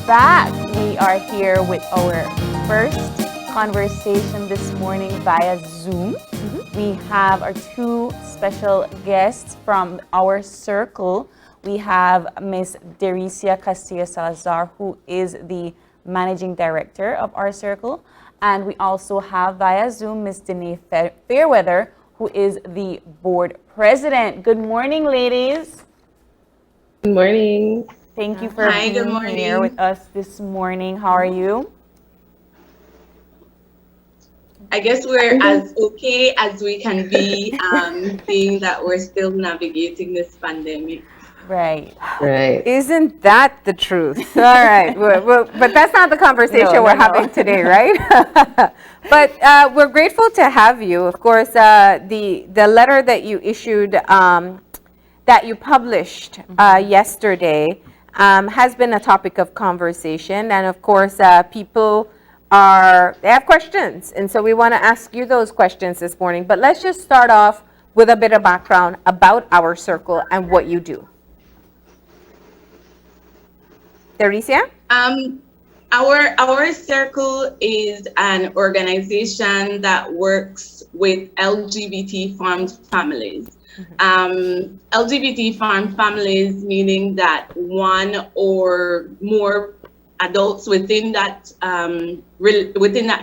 back. We are here with our first conversation this morning via Zoom. We have our two special guests from our Circl. We have Miss Derricia Castillo Salazar, who is the Managing Director of our Circl. And we also have via Zoom Miss Denae Fairweather, who is the Board President. Good morning, ladies. Good morning. Thank you for being here with us this morning. How are you? I guess we're as okay as we can be, being that we're still navigating this pandemic. Right. Isn't that the truth? All right. But that's not the conversation we're having today, right? But we're grateful to have you. Of course, the letter that you issued, that you published yesterday, has been a topic of conversation. And of course, people they have questions. And so we want to ask you those questions this morning. But let's just start off with a bit of background about our Circl and what you do. Derricia? Our Circl is an organization that works with LGBT farmed families. LGBT farmed families meaning that one or more adults within that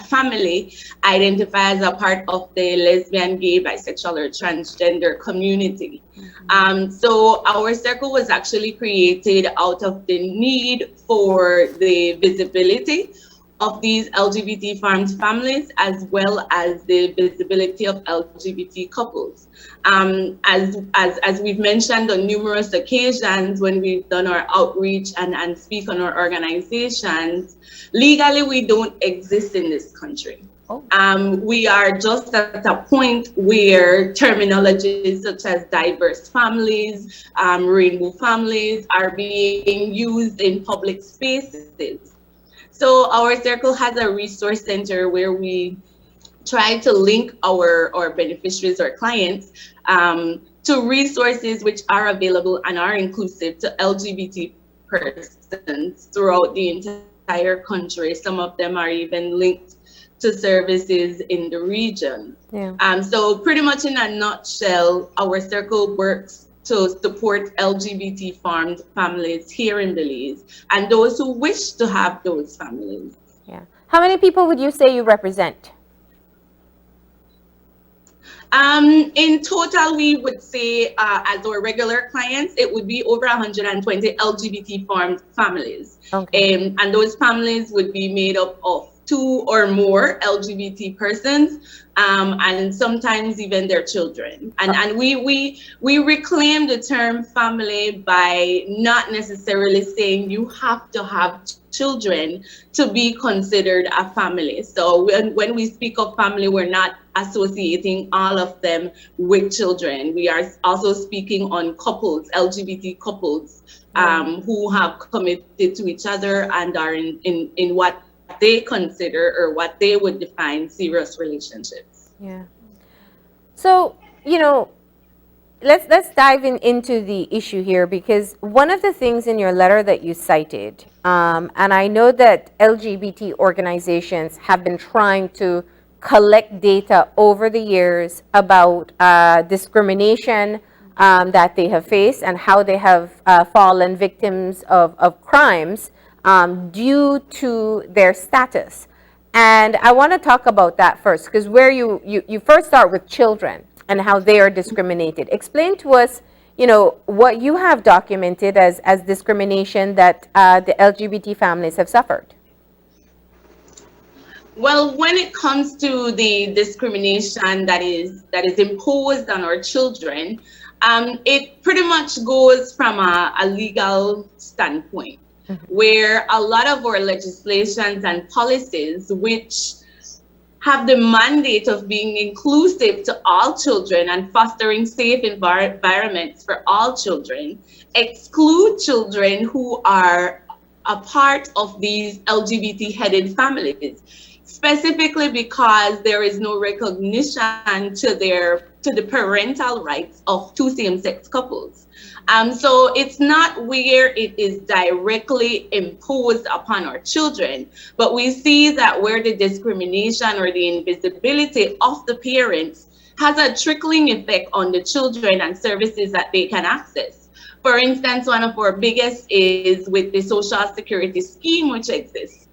family identify as a part of the lesbian, gay, bisexual, or transgender community. So our Circl was actually created out of the need for the visibility of these LGBT farmed families, as well as the visibility of LGBT couples. As we've mentioned on numerous occasions when we've done our outreach and speak on our organizations, legally we don't exist in this country. We are just at a point where terminologies such as diverse families, rainbow families are being used in public spaces. So our Circl has a resource center where we try to link our beneficiaries or clients to resources which are available and are inclusive to LGBT persons throughout the entire country. Some of them are even linked to services in the region. So pretty much in a nutshell, our Circl works to support LGBT farmed families here in Belize and those who wish to have those families. Yeah. How many people would you say you represent? In total, we would say as our regular clients, it would be over 120 LGBT farmed families. And those families would be made up of 2 or more LGBT persons, and sometimes even their children. And we reclaim the term family by not necessarily saying you have to have children to be considered a family. So when we speak of family, we're not associating all of them with children. We are also speaking on couples, LGBT couples, who have committed to each other and are in what they consider or what they would define serious relationships. Yeah. So, let's dive into the issue here, because one of the things in your letter that you cited, and I know that LGBT organizations have been trying to collect data over the years about discrimination that they have faced and how they have fallen victims of crimes due to their status. And I want to talk about that first, because where you first start with children and how they are discriminated. Explain to us, what you have documented as discrimination that the LGBT families have suffered. Well, when it comes to the discrimination that is imposed on our children, it pretty much goes from a legal standpoint, where a lot of our legislations and policies, which have the mandate of being inclusive to all children and fostering safe environments for all children, exclude children who are a part of these LGBT-headed families. specifically because there is no recognition to the parental rights of two same-sex couples. So it's not where it is directly imposed upon our children, but we see that where the discrimination or the invisibility of the parents has a trickling effect on the children and services that they can access. For instance, one of our biggest is with the Social Security scheme which exists.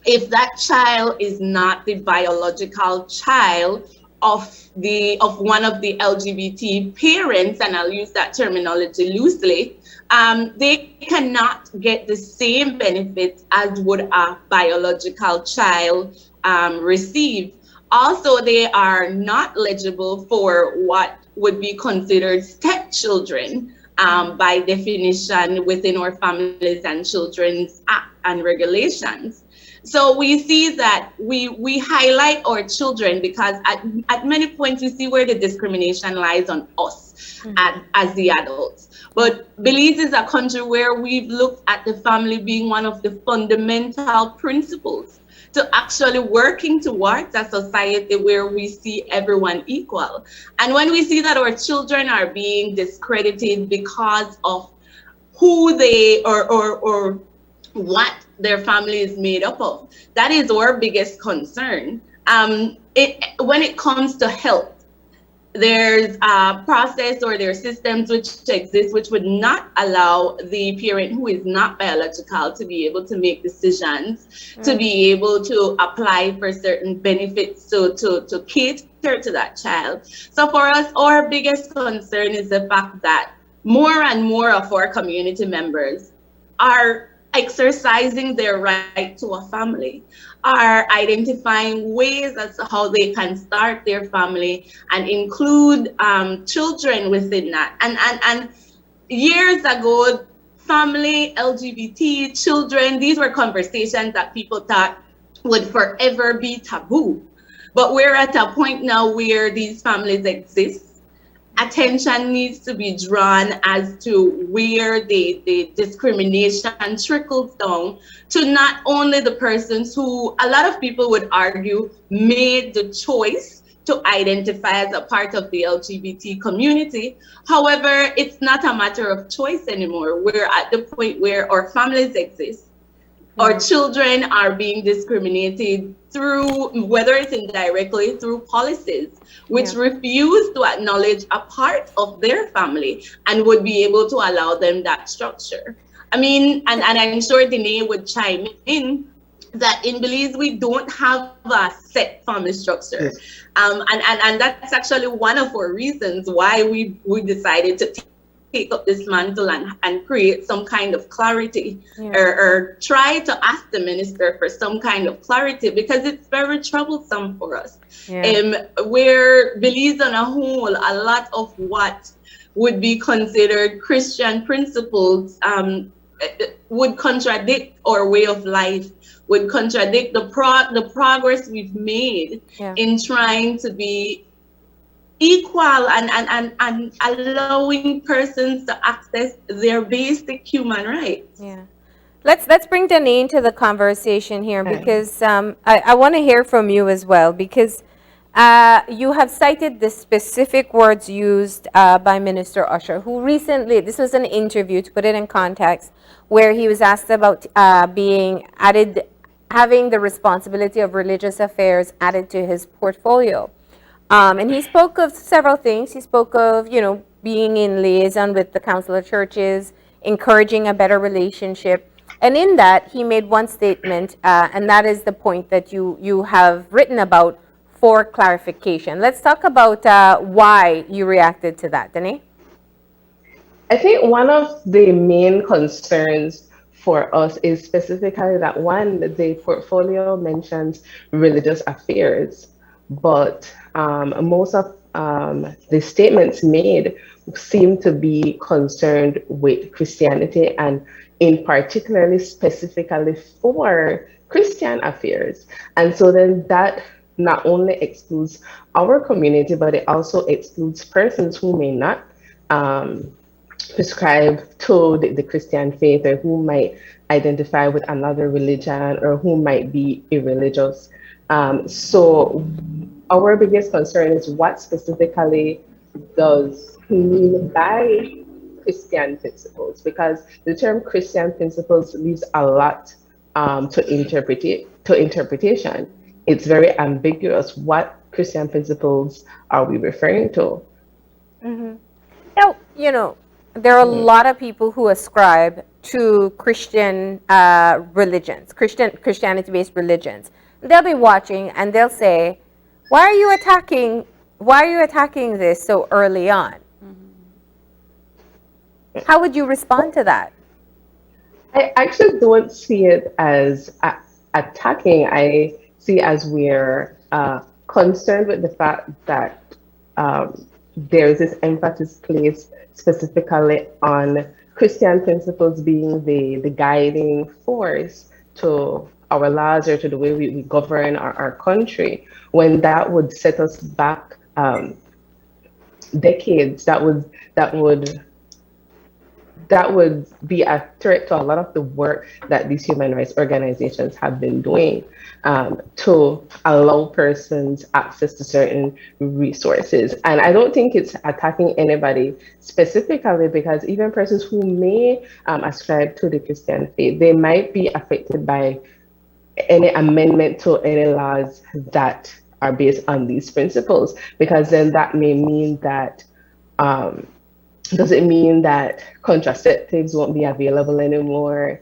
If that child is not the biological child of one of the LGBT parents, and I'll use that terminology loosely, they cannot get the same benefits as would a biological child receive. Also, they are not eligible for what would be considered stepchildren by definition within our Families and Children's Act and regulations. So we see that we highlight our children because at many points we see where the discrimination lies on us as the adults. But Belize is a country where we've looked at the family being one of the fundamental principles to actually working towards a society where we see everyone equal. And when we see that our children are being discredited because of who they or what their family is made up of, that is our biggest concern. When it comes to health, there's a process or there are systems which exist which would not allow the parent who is not biological to be able to make decisions, to be able to apply for certain benefits to cater to that child. So for us, our biggest concern is the fact that more and more of our community members are exercising their right to a family, are identifying ways as to how they can start their family and include children within that. And years ago, family, LGBT, children, these were conversations that people thought would forever be taboo. But we're at a point now where these families exist. Attention needs to be drawn as to where the discrimination trickles down to not only the persons who a lot of people would argue made the choice to identify as a part of the LGBT community. However, it's not a matter of choice anymore. We're at the point where our families exist. Our children are being discriminated through, whether it's indirectly, through policies which refuse to acknowledge a part of their family and would be able to allow them that structure. I mean, and I'm sure Denae would chime in that in Belize we don't have a set family structure. And that's actually one of our reasons why we decided to take up this mantle and create some kind of clarity or try to ask the minister for some kind of clarity, because it's very troublesome for us. Where Belize on a whole, a lot of what would be considered Christian principles would contradict our way of life, would contradict the progress we've made in trying to be equal and allowing persons to access their basic human rights. Let's bring Denae into the conversation here, because I want to hear from you as well, because you have cited the specific words used by Minister Usher, who recently, this was an interview to put it in context, where he was asked about having the responsibility of religious affairs added to his portfolio. And he spoke of several things. He spoke of, being in liaison with the Council of Churches, encouraging a better relationship. And in that, he made one statement, and that is the point that you have written about for clarification. Let's talk about why you reacted to that, Denae. I think one of the main concerns for us is specifically that one, the portfolio mentions religious affairs, but most of the statements made seem to be concerned with Christianity, and in particularly specifically for Christian affairs. And so then that not only excludes our community, but it also excludes persons who may not prescribe to the Christian faith, or who might identify with another religion, or who might be irreligious. So our biggest concern is what specifically does he mean by Christian principles, because the term Christian principles leaves a lot to interpretation. It's very ambiguous. What Christian principles are we referring to? Now, there are a lot of people who ascribe to Christian religions, Christianity-based religions. They'll be watching and they'll say, "Why are you attacking this so early on?" How would you respond to that? I actually don't see it as attacking. I see as we're concerned with the fact that there's this emphasis placed specifically on Christian principles being the guiding force to our laws, or to the way we govern our country, when that would set us back decades. That would be a threat to a lot of the work that these human rights organizations have been doing, to allow persons access to certain resources. And I don't think it's attacking anybody specifically, because even persons who may ascribe to the Christian faith, they might be affected by any amendment to any laws that are based on these principles, because then that may mean that does it mean that contraceptives won't be available anymore,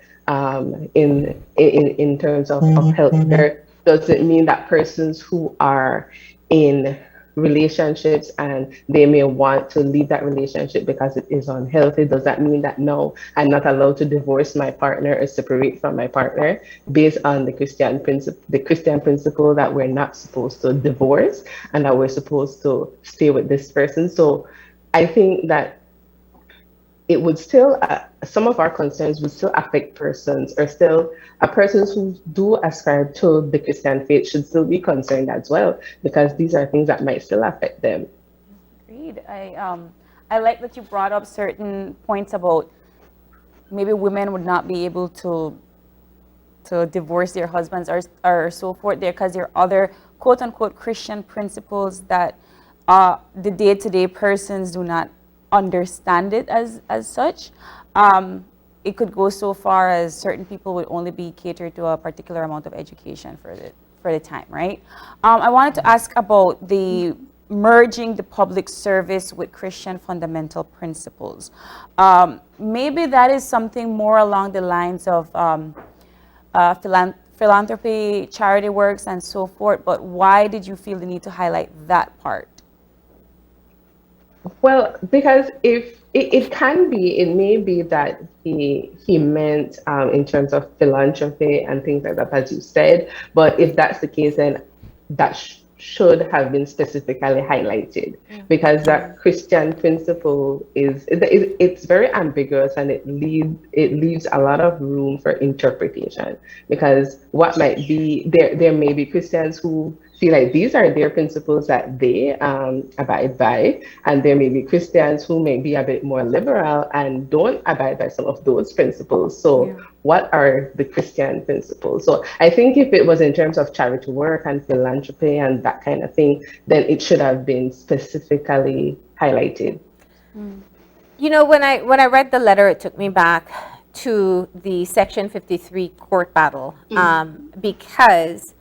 in terms of healthcare? Does it mean that persons who are in relationships and they may want to leave that relationship because it is unhealthy, does that mean that no, I'm not allowed to divorce my partner or separate from my partner based on the Christian principle that we're not supposed to divorce and that we're supposed to stay with this person? So I think that it would still, some of our concerns would still affect persons, or still persons who do ascribe to the Christian faith should still be concerned as well, because these are things that might still affect them. Agreed. I like that you brought up certain points about maybe women would not be able to divorce their husbands, or so forth, there, because there are other quote unquote Christian principles that the day-to-day persons do not understand it as such. It could go so far as certain people would only be catered to a particular amount of education for the time, right? I wanted to ask about the merging the public service with Christian fundamental principles. Maybe that is something more along the lines of philanthropy, charity works, and so forth, but why did you feel the need to highlight that part? Well, because if it can be, it may be that he meant in terms of philanthropy and things like that, as you said. But if that's the case, then that should have been specifically highlighted, because that Christian principle it's very ambiguous, and it leaves a lot of room for interpretation, because what might be there may be Christians who feel like these are their principles that they abide by, and there may be Christians who may be a bit more liberal and don't abide by some of those principles. So what are the Christian principles? So I think if it was in terms of charity work and philanthropy and that kind of thing, then it should have been specifically highlighted. When I read the letter, it took me back to the Section 53 court battle, because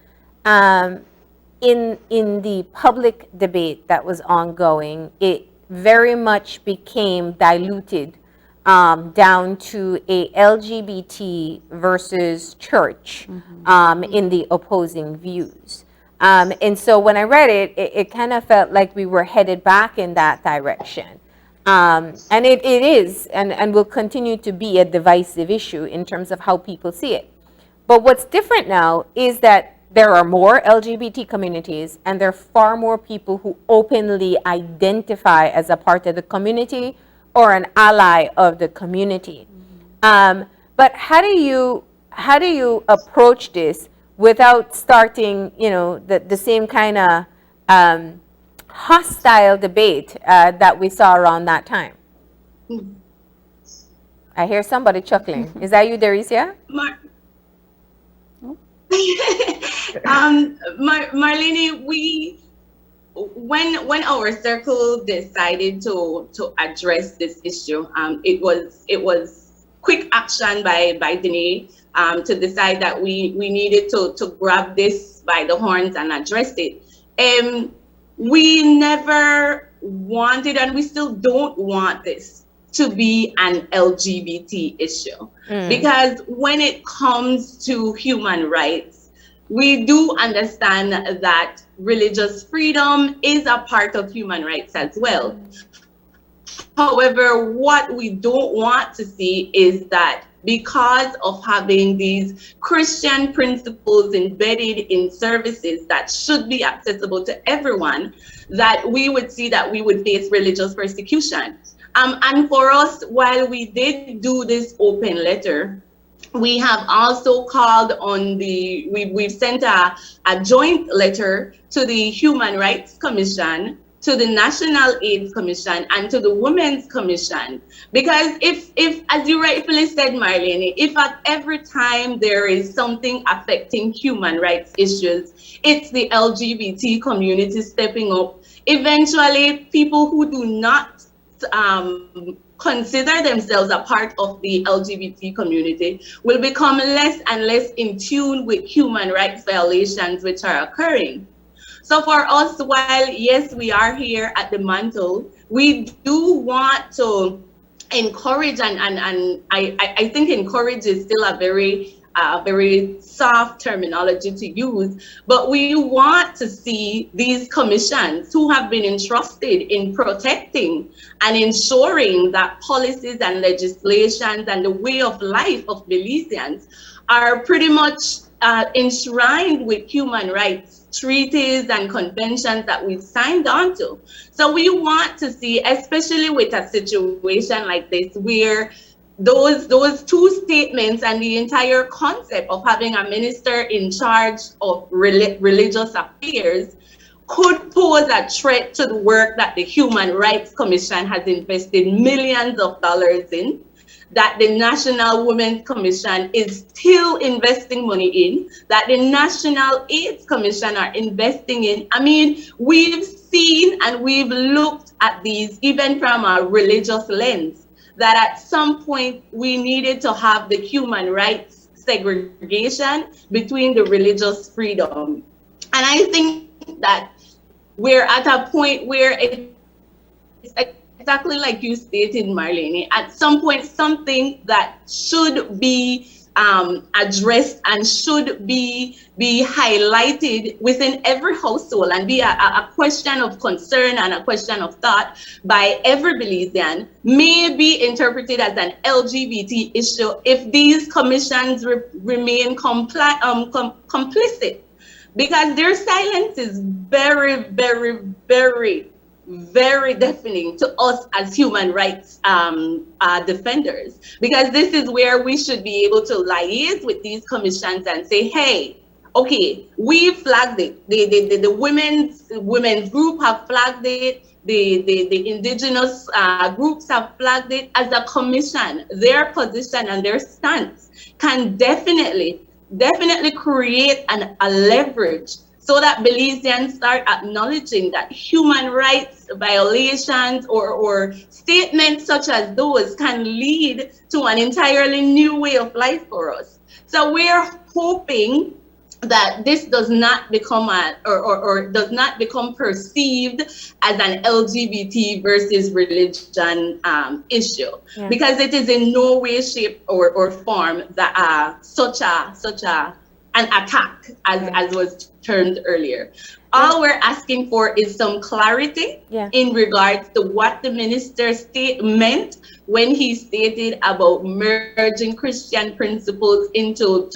in the public debate that was ongoing, it very much became diluted down to a LGBT versus church in the opposing views. And so when I read it, it kind of felt like we were headed back in that direction. And it is, and will continue to be a divisive issue in terms of how people see it. But what's different now is that there are more LGBT communities, and there are far more people who openly identify as a part of the community or an ally of the community. But how do you approach this without starting, the same kind of hostile debate that we saw around that time? I hear somebody chuckling. Is that you, Derricia? Marlene, when our circle decided to address this issue, it was quick action by Denae to decide that we needed to grab this by the horns and address it. We never wanted, and we still don't want this to be an LGBT issue. Because when it comes to human rights, we do understand that religious freedom is a part of human rights as well. However, what we don't want to see is that because of having these Christian principles embedded in services that should be accessible to everyone, that we would see that we would face religious persecution. And for us, while we did do this open letter, we have also called on we've sent a joint letter to the Human Rights Commission, to the National AIDS Commission, and to the Women's Commission. Because if as you rightfully said, Marlene, if at every time there is something affecting human rights issues, it's the LGBT community stepping up, eventually people who do not consider themselves a part of the LGBT community will become less and less in tune with human rights violations which are occurring. So for us, while yes, we are here at the mantle, we do want to encourage, and I think encourage is still a very soft terminology to use, but we want to see these commissions who have been entrusted in protecting and ensuring that policies and legislations and the way of life of Belizeans are pretty much enshrined with human rights treaties and conventions that we've signed on to. So we want to see, especially with a situation like this, where those two statements and the entire concept of having a minister in charge of religious affairs could pose a threat to the work that the Human Rights Commission has invested millions of dollars in, that the National Women's Commission is still investing money in, that the National AIDS Commission are investing in. I mean, we've seen and we've looked at these even from a religious lens, that at some point we needed to have the human rights segregation between the religious freedom. And I think that we're at a point where it's exactly like you stated, Marlene, at some point something that should be addressed and should be highlighted within every household and be a question of concern and a question of thought by every Belizean may be interpreted as an LGBT issue if these commissions remain complicit, because their silence is very, very, very, very deafening to us as human rights defenders, because this is where we should be able to liaise with these commissions and say, hey, okay, we flagged it. The women's group have flagged it. The indigenous groups have flagged it. As a commission, their position and their stance can definitely create a leverage so that Belizeans start acknowledging that human rights violations or statements such as those can lead to an entirely new way of life for us. So we're hoping that this does not become does not become perceived as an LGBT versus religion issue, because it is in no way, shape, or form that such an attack as was termed earlier. All we're asking for is some clarity in regards to what the minister meant when he stated about merging Christian principles into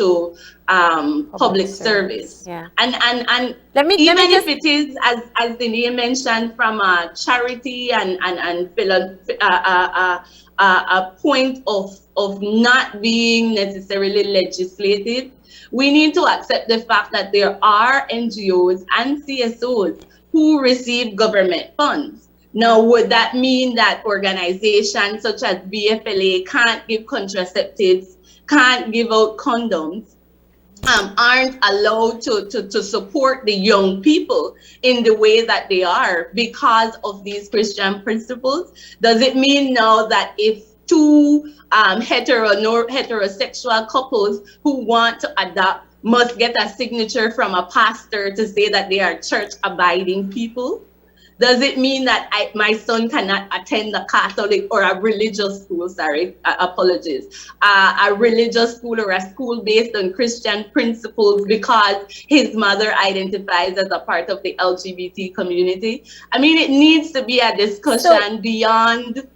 public service. And if it is, as Denae mentioned, from a charity and a point of not being necessarily legislative, we need to accept the fact that there are NGOs and CSOs who receive government funds. Now, would that mean that organizations such as BFLA can't give contraceptives, can't give out condoms, aren't allowed to support the young people in the way that they are because of these Christian principles? Does it mean now that if two heterosexual couples who want to adopt must get a signature from a pastor to say that they are church-abiding people? Does it mean that my son cannot attend a Catholic or a religious school, apologies, a religious school or a school based on Christian principles because his mother identifies as a part of the LGBT community? I mean, it needs to be a discussion beyond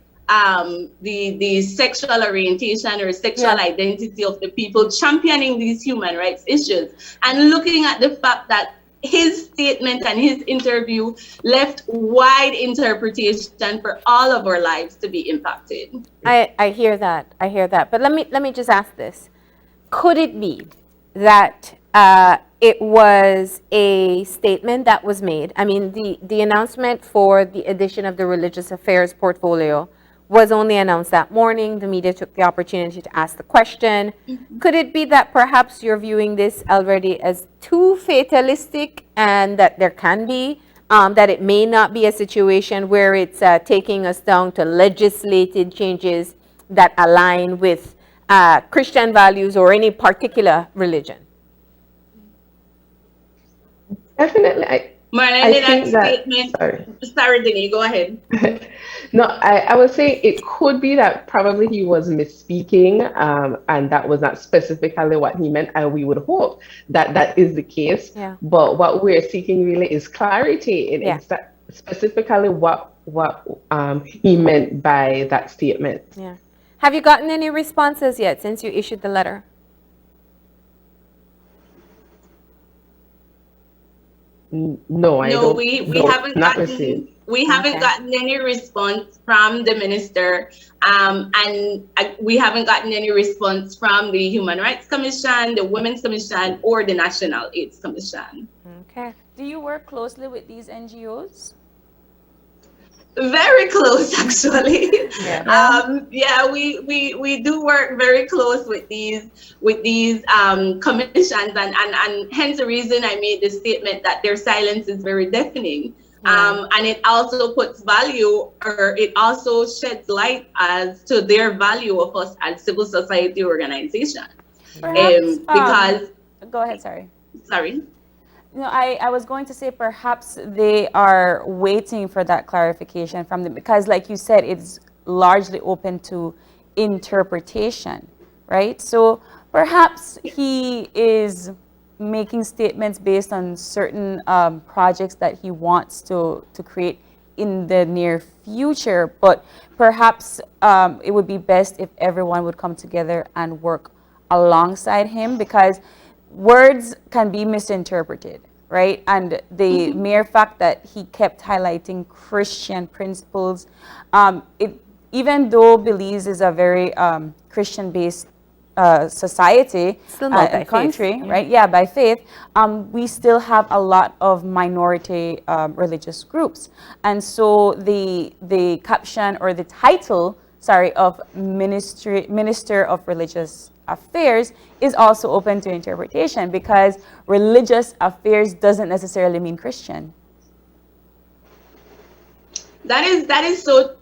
the sexual orientation or sexual identity of the people, championing these human rights issues and looking at the fact that his statement and his interview left wide interpretation for all of our lives to be impacted. I hear that. But let me just ask this. Could it be that it was a statement that was made? I mean, the announcement for the addition of the religious affairs portfolio was only announced that morning. The media took the opportunity to ask the question. Mm-hmm. Could it be that perhaps you're viewing this already as too fatalistic and that there can be, that it may not be a situation where it's taking us down to legislated changes that align with Christian values or any particular religion? Definitely. Marlene, that statement. Sorry, Denae, go ahead. No, I would say it could be that probably he was misspeaking, and that was not specifically what he meant. And we would hope that that is the case. Yeah. But what we're seeking really is clarity in specifically what he meant by that statement. Yeah. Have you gotten any responses yet since you issued the letter? No, we haven't gotten any response from the minister, and we haven't gotten any response from the Human Rights Commission, the Women's Commission, or the National AIDS Commission. Okay. Do you work closely with these NGOs? Very close, actually. Yeah. We do work very close with these commissions, and hence the reason I made the statement that their silence is very deafening. And it also puts value, or it also sheds light as to their value of us as civil society organizations. Because go ahead, sorry. No, I was going to say perhaps they are waiting for that clarification from them, because like you said, it's largely open to interpretation, right? So perhaps he is making statements based on certain projects that he wants to create in the near future, but perhaps it would be best if everyone would come together and work alongside him, because words can be misinterpreted, right? And the mere fact that he kept highlighting Christian principles, even though Belize is a very Christian-based society and country, right? Yeah, by faith, we still have a lot of minority religious groups. And so the caption or the title, of Minister of Religious Affairs is also open to interpretation, because religious affairs doesn't necessarily mean Christian. That is so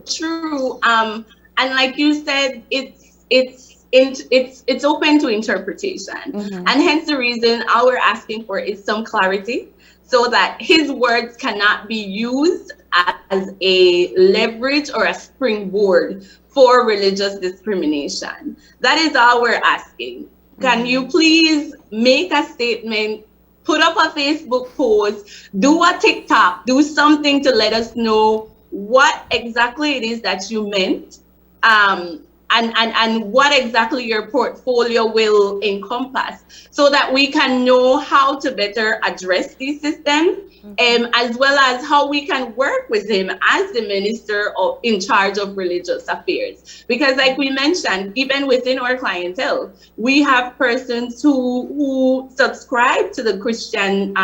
true. And like you said, it's open to interpretation, and hence the reason all we're asking for is some clarity, so that his words cannot be used as a leverage or a springboard for religious discrimination. That is all we're asking. Can you please make a statement, put up a Facebook post, do a TikTok, do something to let us know what exactly it is that you meant, and what exactly your portfolio will encompass, so that we can know how to better address these systems, as well as how we can work with him as the minister in charge of religious affairs. Because like we mentioned, even within our clientele, we have persons who subscribe to the Christian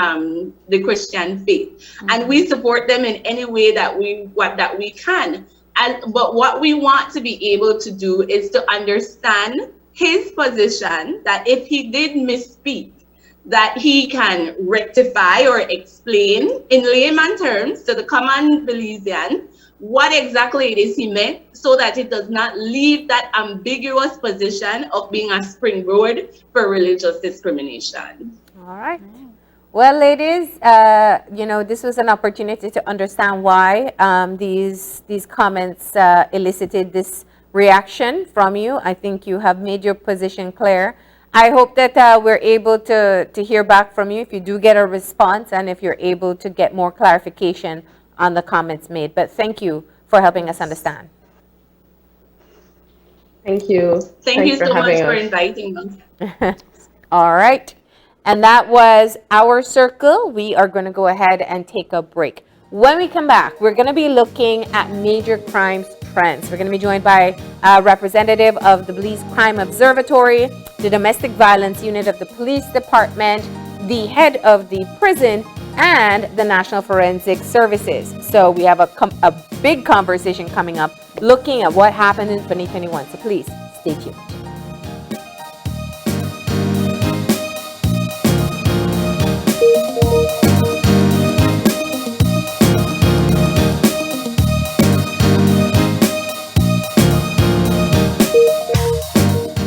faith, and we support them in any way that we can. But what we want to be able to do is to understand his position, that if he did misspeak, that he can rectify or explain in layman terms to the common Belizean what exactly it is he meant, so that it does not leave that ambiguous position of being a springboard for religious discrimination. All right. Well, ladies, this was an opportunity to understand why these comments elicited this reaction from you. I think you have made your position clear. I hope that we're able to hear back from you if you do get a response, and if you're able to get more clarification on the comments made. But thank you for helping us understand. Thank you. Thank you so much for us. inviting us. All right. And that was our Circl. We are going to go ahead and take a break. When we come back, we're going to be looking at major crimes trends. We're going to be joined by a representative of the Belize Crime Observatory, the Domestic Violence Unit of the Police Department, the head of the prison, and the National Forensic Services. So we have a big conversation coming up looking at what happened in 2021. So please stay tuned.